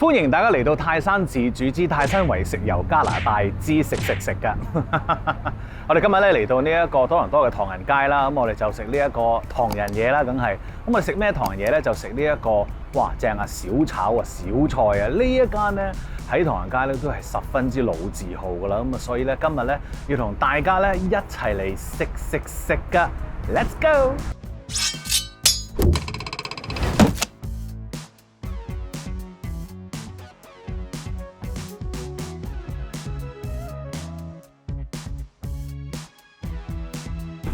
歡迎大家嚟到泰山自主之泰山為食遊加拿大之食㗎。我哋今日咧嚟到呢一個多倫多嘅唐人街啦，咁我哋就食呢一個唐人嘢啦，梗係。咁我哋食咩唐人嘢咧？就食呢一個哇正啊小炒啊小菜啊！呢一間咧喺唐人街咧都係十分之老字號㗎啦。咁啊，所以咧今日咧要同大家咧一齊嚟食㗎。Let's go！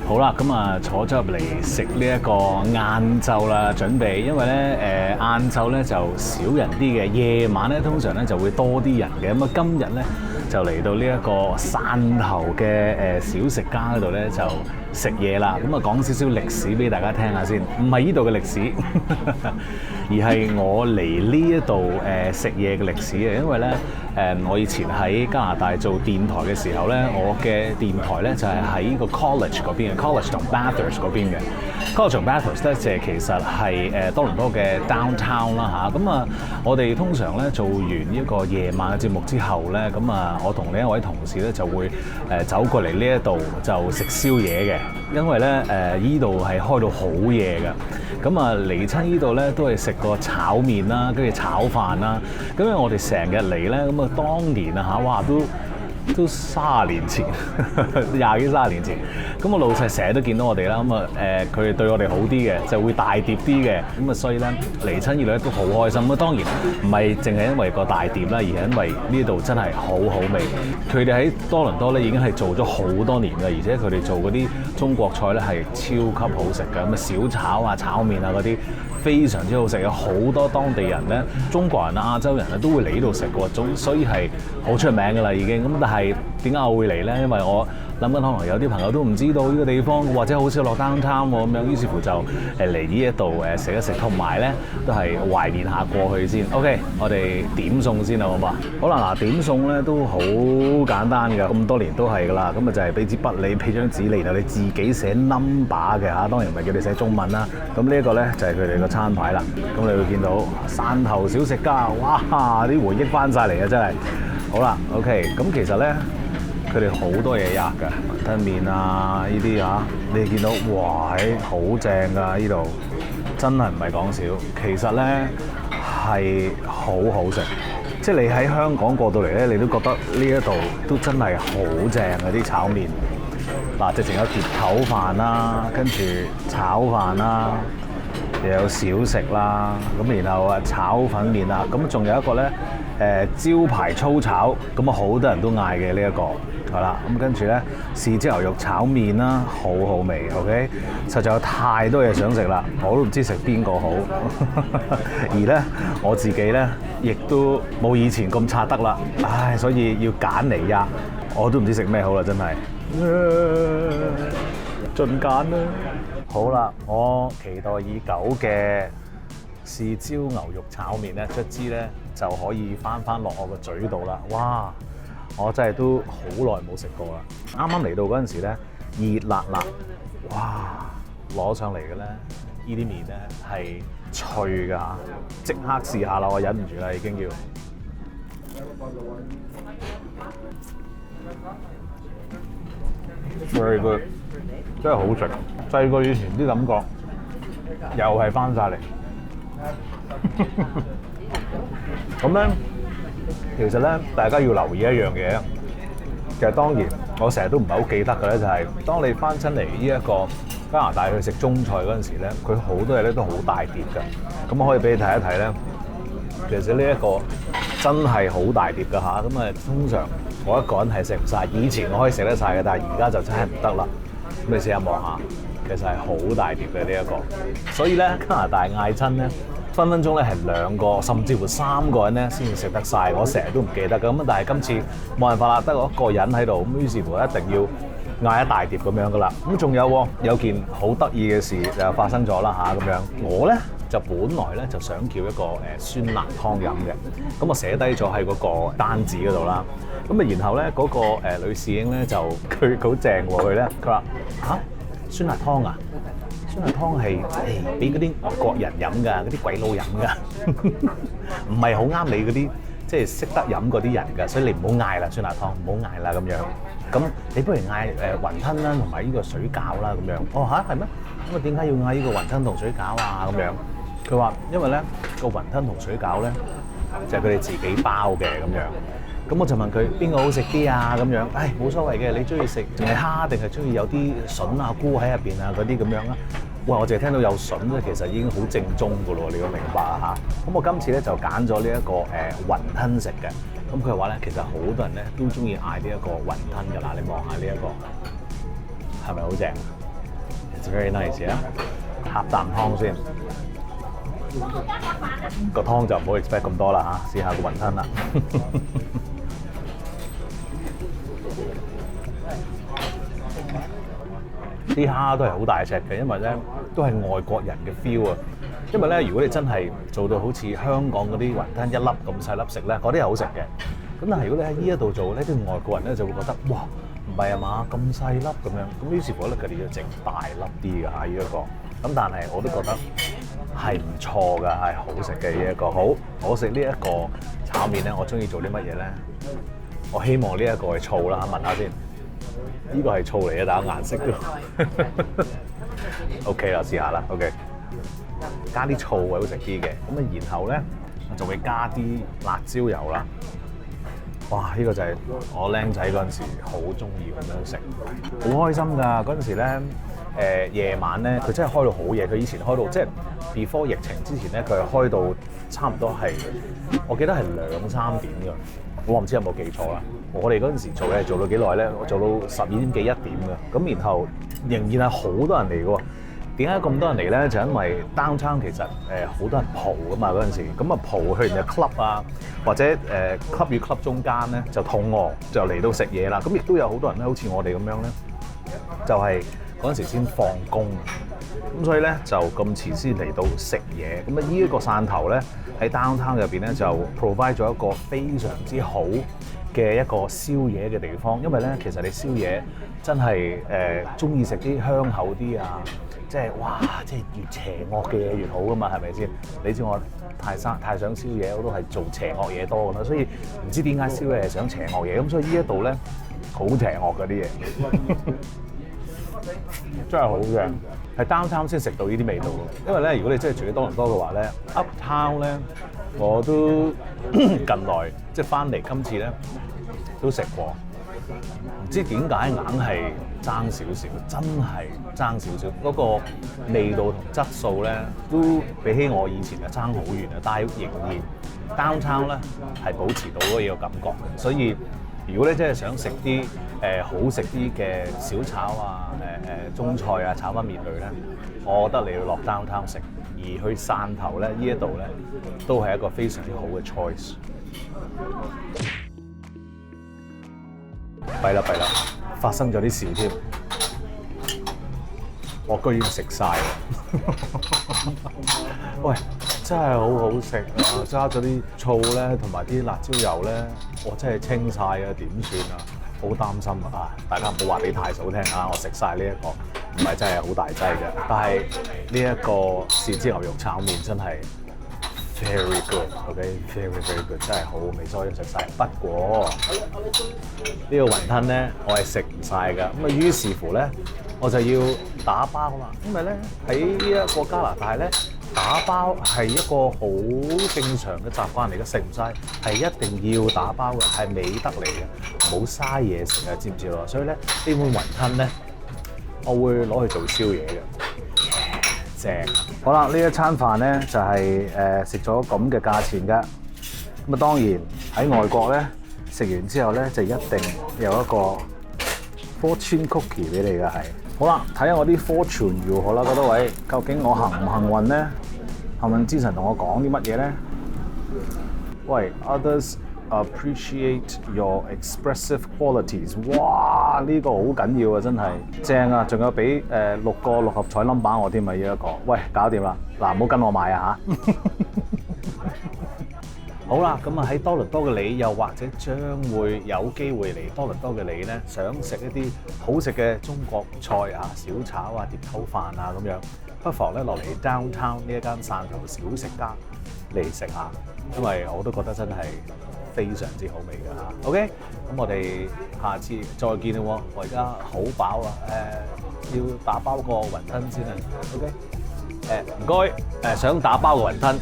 好啦，咁啊坐咗入嚟食呢一個晏晝啦，準備，因為咧晏晝咧就少人啲嘅，夜晚咧通常咧就會多啲人嘅。咁啊今日咧就嚟到呢一個汕頭嘅小食家嗰度咧就食嘢啦。咁啊講少少歷史俾大家聽下先，唔係呢度嘅歷史，而係我嚟呢一度食嘢嘅歷史嘅。因為咧我以前喺加拿大做電台嘅時候咧，我嘅電台咧就係喺個 college 嗰邊嘅 college 同 Bathurst 嗰邊嘅 college 同 Bathurst 咧，就其實係多倫多嘅 downtown 啦嚇。咁啊，我哋通常咧做完一個夜晚嘅節目之後咧，咁啊，我同另一位同事咧就會走過嚟呢一度就食宵夜嘅，因為咧依度係開到好夜嘅。咁啊嚟親依度咧都係食個炒麵啦，跟住炒飯啦。咁因為我哋成日嚟咧，咁啊當年啊嚇，哇都30年前，20幾30年前，咁我老細成日都見到我哋啦，咁啊佢哋對我哋好啲嘅，就會大碟啲嘅，咁啊所以咧嚟親依度咧都好開心。咁當然唔係淨係因為個大碟啦，而係因為呢度真係好好味。佢哋喺多倫多咧已經係做咗好多年嘅，而且佢哋做嗰啲中國菜咧係超級好食嘅，咁啊小炒啊、炒麵啊嗰啲非常之好食，有好多當地人咧、中國人啊、亞洲人咧都會嚟呢度食嘅，所以係好出名㗎啦已經。咁但係點解我會嚟咧？因為我諗緊可能有啲朋友都唔知道呢個地方，或者好少落 downtown 喎咁樣，於是乎就嚟呢一度食一食，同埋咧都係懷念下過去先。OK， 我哋點餸先啦，好嘛？好啦，嗱點餸咧都好簡單㗎，咁多年都係㗎啦。咁啊就係俾支筆你，俾張紙你，然後你自己寫 number 嘅嚇，當然唔係叫你寫中文啦。咁呢一個咧就係佢哋個餐牌啦。咁你會見到汕頭小食家，哇！啲回憶翻晒嚟啊，真係。好啦 ，OK， 咁其實咧，佢哋好多嘢吔㗎，雲吞麵啊呢啲嚇，你見到哇，好正㗎呢度，真係唔係講笑。其實咧係好好食，即係你喺香港過到嚟咧，你都覺得呢一度都真係好正啊啲炒麵。嗱，直情有碟頭飯啦，跟住炒飯啦，又有小食啦，咁然後啊炒粉麵啦，咁仲有一個咧。招牌粗炒，咁啊好多人都嗌嘅呢一個，係啦，咁跟住咧豉椒牛肉炒麵啦，好好味 ，OK， 實在有太多嘢想食啦，我都唔知食邊個好，而咧我自己咧亦都冇以前咁刷得啦，唉，所以要揀嚟呀，我都唔知食咩好啦，真係，盡揀啦。好啦，我期待已久嘅豉椒牛肉炒麵咧，卒之咧就可以翻落我個嘴度啦！哇，我真係都好耐冇食過啦。啱啱嚟到嗰陣時咧，熱辣辣，哇！攞上嚟嘅咧，呢啲麵咧係脆㗎，即刻試下啦！我忍唔住啦，已經要。Very good， 真係好食，細過以前啲感覺，又係翻晒嚟。咁咧，其實咧，大家要留意一樣嘢。其實當然，我成日都唔係好記得嘅咧，就係當你翻親嚟呢一個加拿大去食中菜嗰陣時咧，佢好多嘢咧都好大碟㗎。咁我可以俾你睇一睇咧。其實呢一個真係好大碟㗎嚇。咁啊，通常我一個人係食唔晒。以前我可以食得晒嘅，但係而家就真係唔得啦。咁你試下望下，其實係好大碟嘅呢一個。所以咧，加拿大嗌親咧，分分鐘咧係2個甚至乎3個人咧先至食得晒。我成日都唔記得㗎，咁但係今次冇辦法啦，得我一個人喺度，咁於是乎一定要嗌一大碟咁樣㗎啦。咁仲有件好得意嘅事就發生咗啦嚇，咁樣我咧就本來咧就想叫一個酸辣湯飲嘅，咁我寫低咗喺嗰個單子嗰度啦。咁啊，然後咧嗰個女侍應咧就佢好正喎，佢咧佢話嚇酸辣湯啊！酸辣湯係俾嗰啲外國人飲㗎，嗰啲鬼佬飲㗎，唔係好啱你嗰啲即係識得飲嗰啲人㗎，所以你唔好嗌啦酸辣湯，唔好嗌啦咁樣。咁你不如嗌雲吞啦，同埋呢個水餃啦咁樣。哦嚇係咩？咁啊點解要嗌呢個雲吞同水餃啊咁樣？佢話因為咧個雲吞同水餃咧就係佢哋自己包嘅咁樣。咁我就問佢邊個好食啲啊咁樣，唉冇所謂嘅，你中意食淨係蝦定係中意有啲筍啊菇喺入邊啊嗰啲咁樣啊？哇！我淨係聽到有筍咧，其實已經好正宗噶咯，你要明白啊嚇。咁我今次咧就揀咗呢一個雲吞食嘅。咁佢話咧，其實好多人咧都中意嗌呢一個雲吞㗎啦。你望下呢一個係咪好正 ？It's very nice 啊！呷啖湯先，個湯就唔好 expect 咁多啦嚇，試下個雲吞啦。啲蝦都係好大隻嘅，因為咧都係外國人嘅 feel 啊。因為咧，如果你真係做到好似香港嗰啲雲吞一粒咁細粒食咧，嗰啲係好食嘅。咁但係如果你喺呢一度做咧，啲外國人咧就會覺得哇，唔係啊嘛，咁細粒咁樣。咁於是乎咧，佢哋要整大粒啲嘅嚇呢一個。咁但係我都覺得係唔錯㗎，係好食嘅呢一個。好，我食呢一個炒麵咧，我中意做啲乜嘢咧？我希望呢一個係醋啦，問下先。呢個係醋嚟嘅，但係顏色都 OK 啦，試下啦 OK。加啲醋會好食啲嘅，咁啊然後咧我就會加啲辣椒油啦。哇！呢個就係我僆仔嗰陣時好中意咁樣食，好開心㗎。嗰陣時咧夜晚咧，佢真係開到好夜。佢以前開到即係 before 疫情之前咧，佢係開到差唔多係，我記得係2、3點㗎。我唔知有冇記錯啦。我哋嗰陣時做嘢做到幾耐咧？我做到12點幾1點㗎。咁然後仍然係好多人嚟㗎喎。點解咁多人嚟咧？就因為 downtown 其實好多人蒲㗎嘛嗰陣時。咁啊蒲去完嘅 club 啊，或者club 與 club 中間咧就肚餓就嚟到食嘢啦。咁亦都有好多人咧，好似我哋咁樣咧，就係嗰陣時先放工。咁所以咧就咁遲先嚟到食嘢。咁啊呢一個汕頭咧喺 downtown 入邊咧就 provide 咗一個非常之好嘅一個宵夜嘅地方。因為咧其實你宵夜真係中意食啲香口啲啊，即係哇，即係越邪惡嘅嘢越好噶嘛，係咪先？你知我太想宵夜，我都係做邪惡嘢多噶啦，所以唔知點解宵夜係想邪惡嘢。咁所以呢一度咧好邪惡嗰啲嘢，真係好正。係 downtown 先食到呢啲味道。因為咧，如果你真係住喺多倫多嘅話咧 ，uptown 咧我都近來即係翻嚟今次咧都食過。唔知點解硬係爭少少，真係爭少少。嗰個味道同質素咧，都比起我以前啊爭好遠啊。但係仍然 downtown 咧係保持到嗰個感覺嘅。所以如果你真係想食啲好食啲嘅小炒啊、中菜啊、炒翻麵類咧，我覺得你要落 downtown 食。而去汕頭咧呢一度咧，都係一個非常之好嘅 choice。弊啦，發生咗啲事添，我居然食晒喎！喂，真係好好食啊！加咗啲醋咧，同埋啲辣椒油咧，我真係清晒啊！點算啊？好擔心啊！大家唔好話俾太嫂聽啊！我食晒呢一個，唔係真係好大劑嘅，但係呢一個豉椒牛肉炒麵真係 very good，OK，very good， 真係好好味，所以食晒。不過呢個雲吞咧，我係食唔晒㗎。咁啊，於是乎咧，我就要打包啦。因為咧喺呢一個加拿大咧，打包係一個好正常嘅習慣嚟嘅，食唔晒係一定要打包嘅，係美德嚟嘅，冇嘥嘢食啊，知唔知咯？所以咧呢碗雲吞咧，我會攞去做宵夜嘅。正好啦，呢一餐飯咧就係食咗咁嘅價錢㗎。咁啊當然喺外國咧食完之後咧就一定有一個 fortune cookie 俾你㗎係。好啦，睇下我啲 fortune 如何啦，各位，究竟我幸唔幸運咧？幸運之神同我講啲乜嘢咧？喂 ，others appreciate your expressive qualities。哇！呢個好緊要啊，真係正啊！仲有俾6個六合彩 number 我添啊！呢一個，喂，搞掂啦！嗱，唔好跟我買啊嚇！好啦，咁啊喺多倫多嘅你，又或者將會有機會嚟多倫多嘅你咧，想食一啲好食嘅中國菜啊、小炒啊、碟頭飯啊咁樣，不妨咧落嚟 downtown 呢一間汕頭小食家嚟食下，因為我都覺得真係非常之好味㗎嚇。OK，咁我哋下次再見啦喎！我而家好飽啊，要打包個雲吞先啊。OK，唔該，想打包個雲吞。